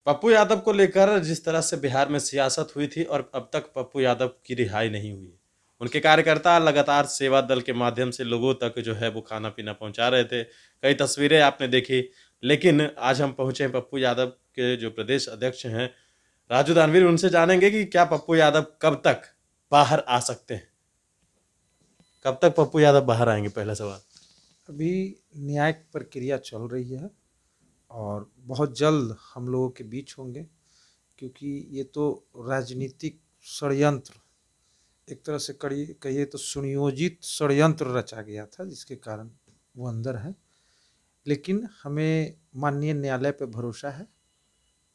पप्पू यादव को लेकर जिस तरह से बिहार में सियासत हुई थी और अब तक पप्पू यादव की रिहाई नहीं हुई है। उनके कार्यकर्ता लगातार सेवा दल के माध्यम से लोगों तक जो है वो खाना पीना पहुंचा रहे थे। कई तस्वीरें आपने देखी। लेकिन आज हम पहुंचे हैं पप्पू यादव के जो प्रदेश अध्यक्ष हैं राजू दानवीर, उनसे जानेंगे कि क्या पप्पू यादव कब तक बाहर आ सकते हैं। कब तक पप्पू यादव बाहर आएंगे, पहला सवाल। अभी न्यायिक प्रक्रिया चल रही है और बहुत जल्द हम लोगों के बीच होंगे, क्योंकि ये तो राजनीतिक षड्यंत्र, एक तरह से कहिए तो सुनियोजित षड्यंत्र रचा गया था, जिसके कारण वो अंदर है। लेकिन हमें माननीय न्यायालय पे भरोसा है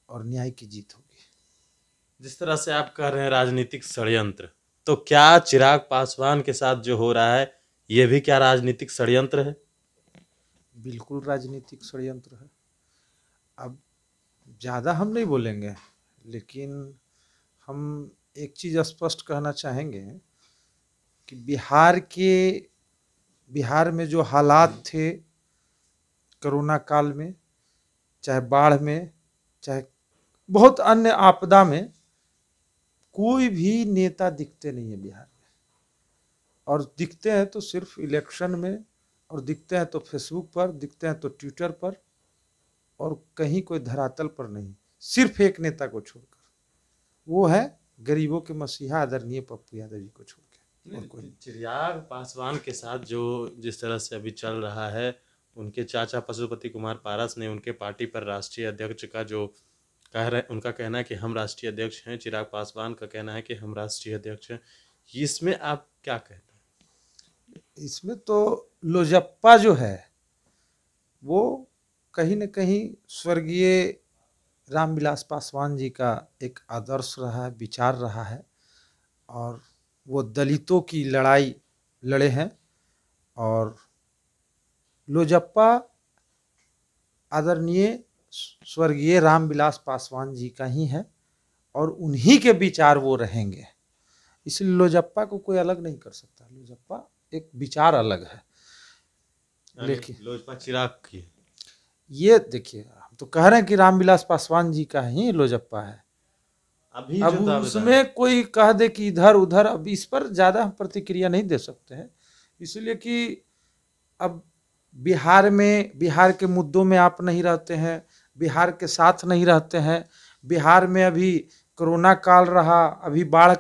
और न्याय की जीत होगी। जिस तरह से आप कह रहे हैं राजनीतिक षड्यंत्र, तो क्या चिराग पासवान के साथ जो हो रहा है ये भी क्या राजनीतिक षड्यंत्र है? बिल्कुल राजनीतिक षड्यंत्र है। अब ज़्यादा हम नहीं बोलेंगे, लेकिन हम एक चीज़ स्पष्ट कहना चाहेंगे कि बिहार में जो हालात थे कोरोना काल में, चाहे बाढ़ में, चाहे बहुत अन्य आपदा में, कोई भी नेता दिखते नहीं है बिहार में। और दिखते हैं तो सिर्फ इलेक्शन में, और दिखते हैं तो फेसबुक पर, दिखते हैं तो ट्विटर पर, और कहीं कोई धरातल पर नहीं। सिर्फ एक नेता को छोड़कर, वो है गरीबों के मसीहा आदरणीय पप्पू यादव जी को छोड़ के। चिराग पासवान के साथ जो जिस तरह से अभी चल रहा है, उनके चाचा पशुपति कुमार पारस ने उनके पार्टी पर राष्ट्रीय अध्यक्ष का जो कह रहे, उनका कहना है कि हम राष्ट्रीय अध्यक्ष हैं, चिराग पासवान का कहना है कि हम राष्ट्रीय अध्यक्ष हैं। इसमें आप क्या कहते हैं? इसमें तो लोजप्पा जो है वो कहीं न कहीं स्वर्गीय रामविलास पासवान जी का एक आदर्श रहा है, विचार रहा है, और वो दलितों की लड़ाई लड़े हैं। और लोजप्पा आदरणीय स्वर्गीय रामविलास पासवान जी का ही है और उन्हीं के विचार वो रहेंगे। इसलिए लोजप्पा को कोई अलग नहीं कर सकता। लोजप्पा एक विचार अलग है। लेकिन लोजपा चिराग की, ये देखिए, हम तो कह रहे हैं कि रामविलास पासवान जी का ही लोजप्पा है। अब उसमें कोई कह दे कि इधर उधर, अब इस पर ज़्यादा हम प्रतिक्रिया नहीं दे सकते हैं, इसलिए कि अब बिहार के मुद्दों में आप नहीं रहते हैं, बिहार के साथ नहीं रहते हैं। बिहार में अभी कोरोना काल रहा, अभी बाढ़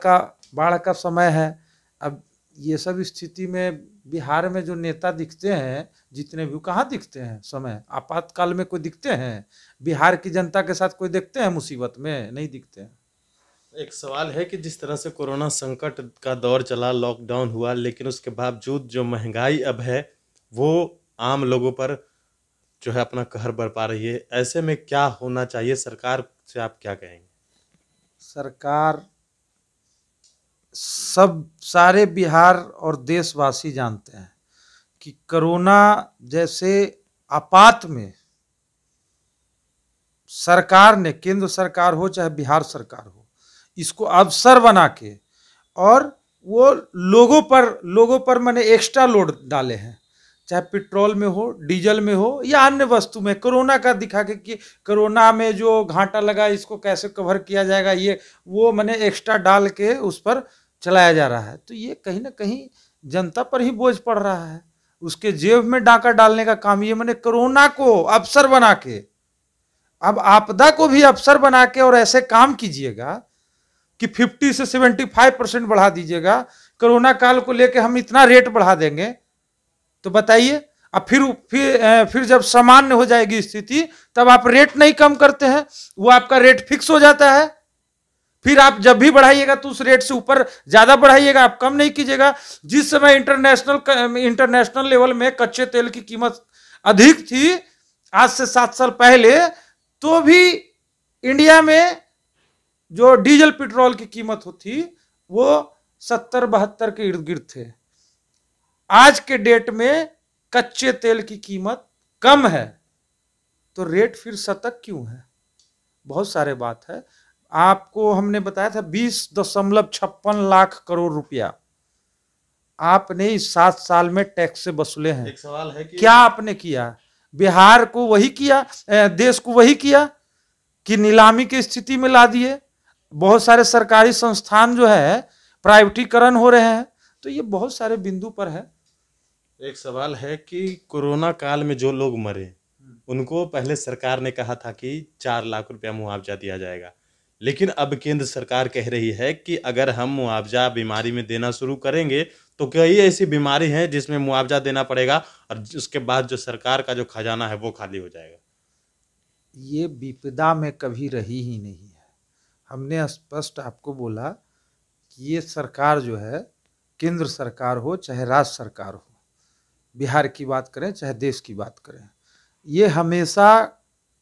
का समय है। अब ये सब स्थिति में बिहार में जो नेता दिखते हैं, जितने भी, कहाँ दिखते हैं समय आपातकाल में? कोई दिखते हैं बिहार की जनता के साथ? कोई देखते हैं मुसीबत में? नहीं दिखते हैं। एक सवाल है कि जिस तरह से कोरोना संकट का दौर चला, लॉकडाउन हुआ, लेकिन उसके बावजूद जो महंगाई अब है वो आम लोगों पर जो है अपना कहर बरपा रही है। ऐसे में क्या होना चाहिए? सरकार से आप क्या कहेंगे? सरकार, सारे बिहार और देशवासी जानते हैं कि कोरोना जैसे आपात में सरकार ने, केंद्र सरकार हो चाहे बिहार सरकार हो, इसको अवसर बना के और वो लोगों पर मैंने एक्स्ट्रा लोड डाले हैं, चाहे पेट्रोल में हो, डीजल में हो, या अन्य वस्तु में। कोरोना का दिखा के कि कोरोना में जो घाटा लगा इसको कैसे कवर किया जाएगा, ये वो मैंने एक्स्ट्रा डाल के उस पर चलाया जा रहा है। तो ये कहीं ना कहीं जनता पर ही बोझ पड़ रहा है, उसके जेब में डाका डालने का काम। ये मैंने कोरोना को अवसर बना के, अब आपदा को भी अवसर बना के और ऐसे काम कीजिएगा कि 50 से 75% बढ़ा दीजिएगा। कोरोना काल को लेके हम इतना रेट बढ़ा देंगे तो बताइए, अब फिर जब सामान्य हो जाएगी स्थिति, तब आप रेट नहीं कम करते हैं, वो आपका रेट फिक्स हो जाता है। फिर आप जब भी बढ़ाइएगा तो उस रेट से ऊपर ज्यादा बढ़ाइएगा, आप कम नहीं कीजिएगा। जिस समय इंटरनेशनल लेवल में कच्चे तेल की कीमत अधिक थी, आज से 7 साल पहले, तो भी इंडिया में जो डीजल पेट्रोल की कीमत थी वो 70-72 के इर्द गिर्द थे। आज के डेट में कच्चे तेल की कीमत कम है, तो रेट फिर सतत क्यों है? बहुत सारे बात है। आपको हमने बताया था 20.56 लाख करोड़ रुपया आपने इस 7 साल में टैक्स से वसूले हैं। एक सवाल है कि क्या आपने किया? बिहार को वही किया, देश को वही किया। कि नीलामी की स्थिति में ला दिए। बहुत सारे सरकारी संस्थान जो है प्राइवेटीकरण हो रहे हैं। तो ये बहुत सारे बिंदु पर है। एक सवाल है कि कोरोना काल में जो लोग मरे उनको पहले सरकार ने कहा था कि 4 लाख रुपया मुआवजा दिया जाएगा, लेकिन अब केंद्र सरकार कह रही है कि अगर हम मुआवजा बीमारी में देना शुरू करेंगे तो कई ऐसी बीमारी हैं जिसमें मुआवजा देना पड़ेगा और उसके बाद जो सरकार का जो खजाना है वो खाली हो जाएगा। ये विपदा में कभी रही ही नहीं है। हमने स्पष्ट आपको बोला कि ये सरकार जो है, केंद्र सरकार हो चाहे राज्य सरकार हो, बिहार की बात करें चाहे देश की बात करें, ये हमेशा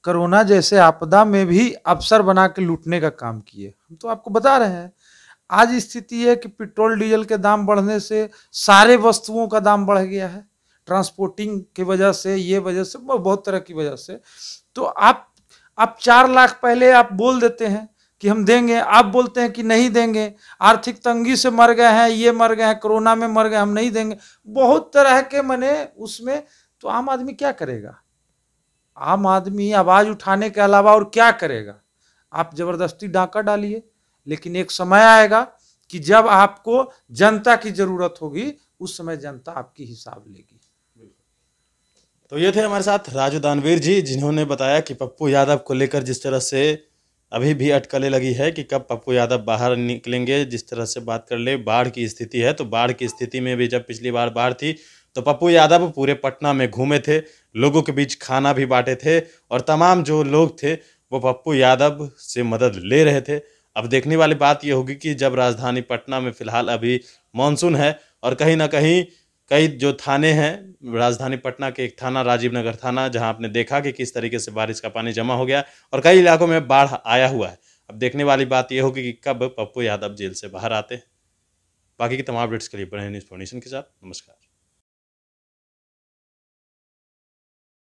कोरोना जैसे आपदा में भी अवसर बना के लूटने का काम किए। हम तो आपको बता रहे हैं। आज स्थिति है कि पेट्रोल डीजल के दाम बढ़ने से सारे वस्तुओं का दाम बढ़ गया है, ट्रांसपोर्टिंग की वजह से, ये वजह से, बहुत तरह की वजह से। तो आप 4 लाख पहले आप बोल देते हैं कि हम देंगे, आप बोलते हैं कि नहीं देंगे, आर्थिक तंगी से मर गए हैं, ये मर गए हैं, कोरोना में मर गए, हम नहीं देंगे, बहुत तरह के मने उसमें। तो आम आदमी क्या करेगा? आम आदमी आवाज उठाने के अलावा और क्या करेगा? आप जबरदस्ती डाका डालिए, लेकिन एक समय आएगा कि जब आपको जनता की जरूरत होगी, उस समय जनता आपकी हिसाब लेगी। तो ये थे हमारे साथ राजू दानवीर जी, जिन्होंने बताया कि पप्पू यादव को लेकर जिस तरह से अभी भी अटकलें लगी है कि कब पप्पू यादव बाहर निकलेंगे। जिस तरह से बात कर ले, बाढ़ की स्थिति है, तो बाढ़ की स्थिति में भी जब पिछली बार बाढ़ थी तो पप्पू यादव पूरे पटना में घूमे थे, लोगों के बीच खाना भी बांटे थे और तमाम जो लोग थे वो पप्पू यादव से मदद ले रहे थे। अब देखने वाली बात ये होगी कि जब राजधानी पटना में फिलहाल अभी मानसून है और कहीं ना कहीं कई जो थाने हैं राजधानी पटना के, एक थाना राजीव नगर थाना, जहां आपने देखा कि किस तरीके से बारिश का पानी जमा हो गया और कई इलाकों में बाढ़ आया हुआ है। अब देखने वाली बात यह होगी कि कब पप्पू यादव जेल से बाहर आते हैं। बाकी की तमाम अपडेट्स के लिए बने न्यूज़ फाउंडेशन के साथ। नमस्कार।